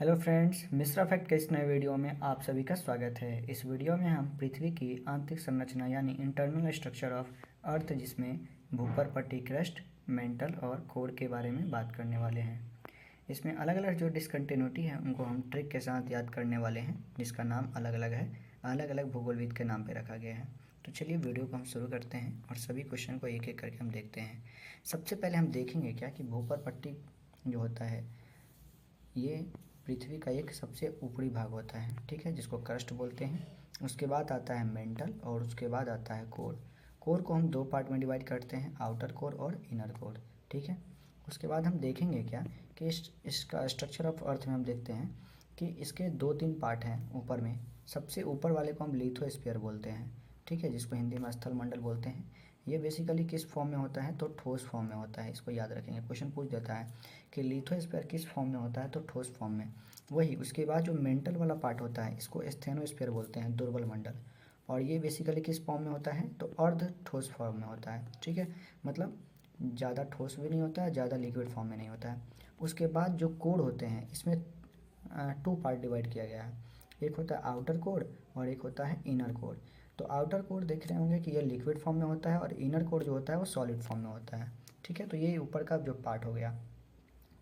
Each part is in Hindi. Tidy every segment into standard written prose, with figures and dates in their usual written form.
हेलो फ्रेंड्स, मिश्रा फैक्ट के इस नए वीडियो में आप सभी का स्वागत है। इस वीडियो में हम पृथ्वी की आंतरिक संरचना यानी इंटरनल स्ट्रक्चर ऑफ अर्थ, जिसमें भूपर पट्टी, क्रस्ट, मेंटल और कोर के बारे में बात करने वाले हैं। इसमें अलग अलग जो डिसकंटिन्यूटी है उनको हम ट्रिक के साथ याद करने वाले हैं, जिसका नाम अलग अलग है, अलग अलग भूगोलविद के नाम पर रखा गया है। तो चलिए वीडियो को हम शुरू करते हैं और सभी क्वेश्चन को एक एक करके हम देखते हैं। सबसे पहले हम देखेंगे क्या कि भूपर पट्टी जो होता है ये पृथ्वी का एक सबसे ऊपरी भाग होता है, ठीक है, जिसको क्रस्ट बोलते हैं। उसके बाद आता है मेंटल और उसके बाद आता है कोर। कोर को हम दो पार्ट में डिवाइड करते हैं, आउटर कोर और इनर कोर, ठीक है। उसके बाद हम देखेंगे क्या कि इसका स्ट्रक्चर ऑफ अर्थ में हम देखते हैं कि इसके दो तीन पार्ट हैं ऊपर में। सबसे ऊपर वाले को हम लिथोस्फीयर बोलते हैं, ठीक है, जिसको हिंदी में स्थल मंडल बोलते हैं। ये बेसिकली किस फॉर्म में होता है? तो ठोस फॉर्म में होता है। इसको याद रखेंगे, क्वेश्चन पूछ देता है कि लिथोस्फीयर किस फॉर्म में होता है? तो ठोस फॉर्म में। वही उसके बाद जो मेंटल वाला पार्ट होता है इसको स्टेनोस्फीयर बोलते हैं, दुर्बल मंडल। और ये बेसिकली किस फॉर्म में होता है? तो अर्ध ठोस फॉर्म में होता है, ठीक है, मतलब ज़्यादा ठोस भी नहीं होता है, ज़्यादा लिक्विड फॉर्म में नहीं होता है। उसके बाद जो कोर होते हैं इसमें टू पार्ट डिवाइड किया गया है। एक होता है आउटर कोर और एक होता है इनर कोर। तो आउटर कोर देख रहे होंगे कि ये लिक्विड फॉर्म में होता है और इनर कोर जो होता है वो सॉलिड फॉर्म में होता है, ठीक है। तो ये ऊपर का जो पार्ट हो गया।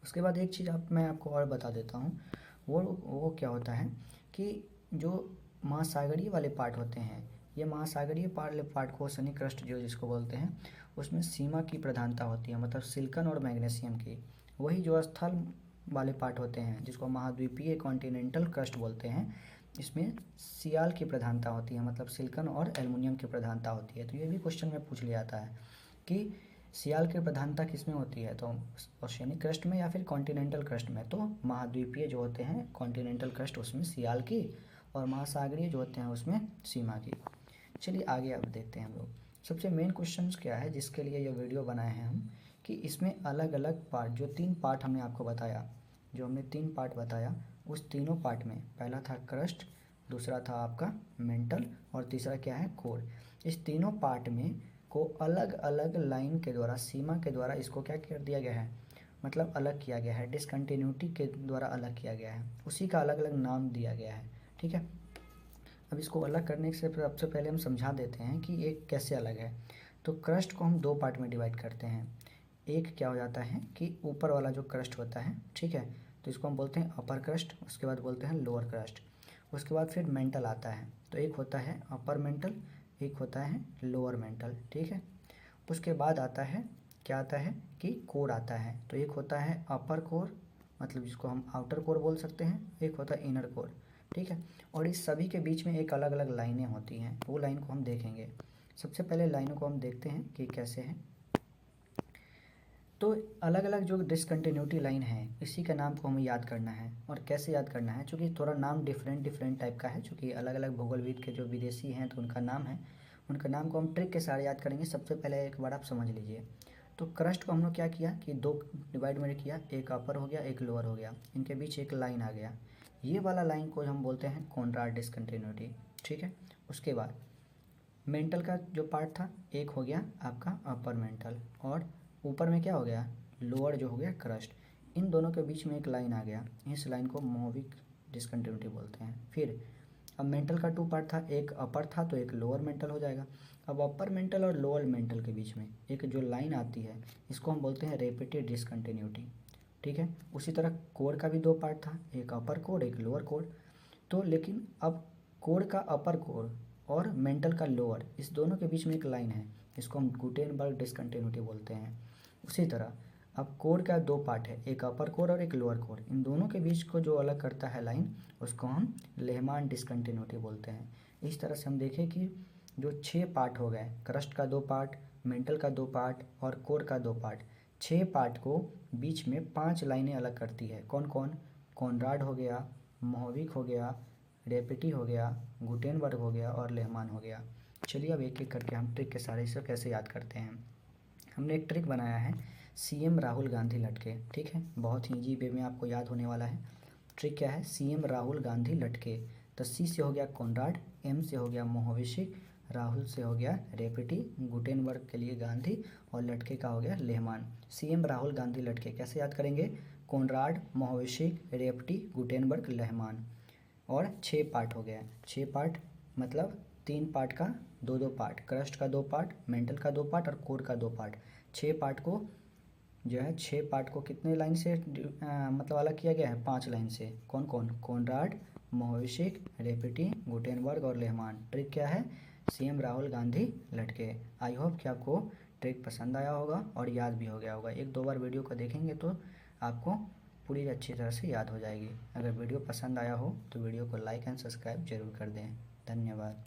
उसके बाद एक चीज़ मैं आपको और बता देता हूँ, वो क्या होता है कि जो महासागरीय वाले पार्ट होते हैं, ये महासागरीय पार्ट को ओशनिक क्रस्ट जो जिसको बोलते हैं, उसमें सीमा की प्रधानता होती है, मतलब सिलिकॉन और मैग्नीशियम की। वही जो स्थल वाले पार्ट होते हैं जिसको महाद्वीपीय कॉन्टिनेंटल क्रस्ट बोलते हैं, इसमें सियाल की प्रधानता होती है, मतलब सिलिकॉन और एल्युमिनियम की प्रधानता होती है। तो ये भी क्वेश्चन में पूछ लिया जाता है कि सियाल की प्रधानता किसमें होती है? तो ओशियनिक क्रस्ट में या फिर कॉन्टिनेंटल क्रस्ट में? तो महाद्वीपीय जो होते हैं कॉन्टिनेंटल क्रस्ट, उसमें सियाल की, और महासागरीय जो होते हैं उसमें सीमा की। चलिए आगे अब देखते हैं हम लोग। सबसे मेन क्वेश्चन क्या है जिसके लिए ये वीडियो बनाए हैं हम, कि इसमें अलग अलग पार्ट, जो तीन पार्ट हमने आपको बताया, जो हमने तीन पार्ट बताया, उस तीनों पार्ट में पहला था क्रस्ट, दूसरा था आपका मेंटल और तीसरा क्या है? कोर। इस तीनों पार्ट में को अलग अलग लाइन के द्वारा, सीमा के द्वारा इसको क्या कर दिया गया है? मतलब अलग किया गया है, डिसकंटिन्यूटी के द्वारा अलग किया गया है, उसी का अलग अलग नाम दिया गया है, ठीक है। अब इसको अलग करने से सबसे पहले हम समझा देते हैं कि ये कैसे अलग है। तो क्रस्ट को हम दो पार्ट में डिवाइड करते हैं। एक क्या हो जाता है कि ऊपर वाला जो क्रस्ट होता है, ठीक है, तो इसको हम बोलते हैं अपर क्रस्ट, उसके बाद बोलते हैं लोअर क्रस्ट। उसके बाद फिर मेंटल आता है, तो एक होता है अपर मेंटल, एक होता है लोअर मेंटल, ठीक है। उसके बाद आता है क्या आता है कि कोर आता है। तो एक होता है अपर कोर, मतलब जिसको हम आउटर कोर बोल सकते हैं, एक होता है इनर कोर, ठीक है। और इस सभी के बीच में एक अलग अलग लाइनें होती हैं, वो लाइन को हम देखेंगे। सबसे पहले लाइनों को हम देखते हैं कि कैसे हैं। तो अलग अलग जो डिसकंटिन्यूटी लाइन है, इसी का नाम को हमें याद करना है। और कैसे याद करना है? चूँकि थोड़ा नाम डिफरेंट टाइप का है, चूँकि अलग अलग भूगोलविद के जो विदेशी हैं तो उनका नाम है, उनका नाम को हम ट्रिक के साथ याद करेंगे। सबसे पहले एक बार आप समझ लीजिए। तो क्रस्ट को हम लोग क्या किया कि दो डिवाइड में किया, एक अपर हो गया, एक लोअर हो गया, इनके बीच एक लाइन आ गया। ये वाला लाइन को हम बोलते हैं कॉन्ट्रास्ट डिसकंटिन्यूटी, ठीक है। उसके बाद मेंटल का जो पार्ट था, एक हो गया आपका अपर मेंटल, और ऊपर में क्या हो गया? लोअर जो हो गया क्रस्ट। इन दोनों के बीच में एक लाइन आ गया, इस लाइन को मोविक डिसकंटिन्यूटी बोलते हैं। फिर अब मेंटल का टू पार्ट था, एक अपर था तो एक लोअर मेंटल हो जाएगा। अब अपर मेंटल और लोअर मेंटल के बीच में एक जो लाइन आती है, इसको हम बोलते हैं रिपीटेड डिसकंटिन्यूटी, ठीक है। उसी तरह कोर का भी दो पार्ट था, एक अपर कोर एक लोअर कोर। तो लेकिन अब कोर का अपर कोर और मेंटल का लोअर, इस दोनों के बीच में एक लाइन है, इसको हम गुटेनबर्ग डिसकंटिन्यूटी बोलते हैं। उसी तरह अब कोर का दो पार्ट है, एक अपर कोर और एक लोअर कोर, इन दोनों के बीच को जो अलग करता है लाइन, उसको हम लेहमान डिसकंटिन्यूटी बोलते हैं। इस तरह से हम देखें कि जो छः पार्ट हो गए, क्रस्ट का दो पार्ट, मेंटल का दो पार्ट और कोर का दो पार्ट, छः पार्ट को बीच में पांच लाइनें अलग करती है। कौन कौन? कॉनराड हो गया, मोहविक हो गया, रेपेटी हो गया, गुटेनबर्ग हो गया और लेहमान हो गया। चलिए अब एक एक करके हम ट्रिक के सारे से कैसे याद करते हैं। हमने एक ट्रिक बनाया है, सीएम राहुल गांधी लटके, ठीक है, बहुत ही ईजी वे में आपको याद होने वाला है। ट्रिक क्या है? सीएम राहुल गांधी लटके। तो सी से हो गया कॉनराड, एम से हो गया मोहविशिक, राहुल से हो गया रेपेटी, गुटेनबर्ग के लिए गांधी और लटके का हो गया लेहमान। सीएम राहुल गांधी लटके कैसे याद करेंगे? Conrad, Mohorovicic, Repetti, Gutenberg, Lehmann. और 6 पार्ट हो गया। 6 पार्ट मतलब 3 पार्ट का 2-2 पार्ट, क्रस्ट का 2 पार्ट, मेंटल का 2 पार्ट और कोर का 2 पार्ट। 6 पार्ट को जो है 6 पार्ट को कितने लाइन से मतलब अलग किया गया है? 5 लाइन से। कौन कौन? कोनराड, मोहविशिक, रेपटी, गुटेनबर्ग और लेहमान। ट्रिक क्या है? सीएम राहुल गांधी लटके। आई होप कि आपको ट्रिक पसंद आया होगा और याद भी हो गया होगा। 1-2 बार वीडियो को देखेंगे तो आपको पूरी अच्छी तरह से याद हो जाएगी। अगर वीडियो पसंद आया हो तो वीडियो को लाइक एंड सब्सक्राइब जरूर कर दें। धन्यवाद।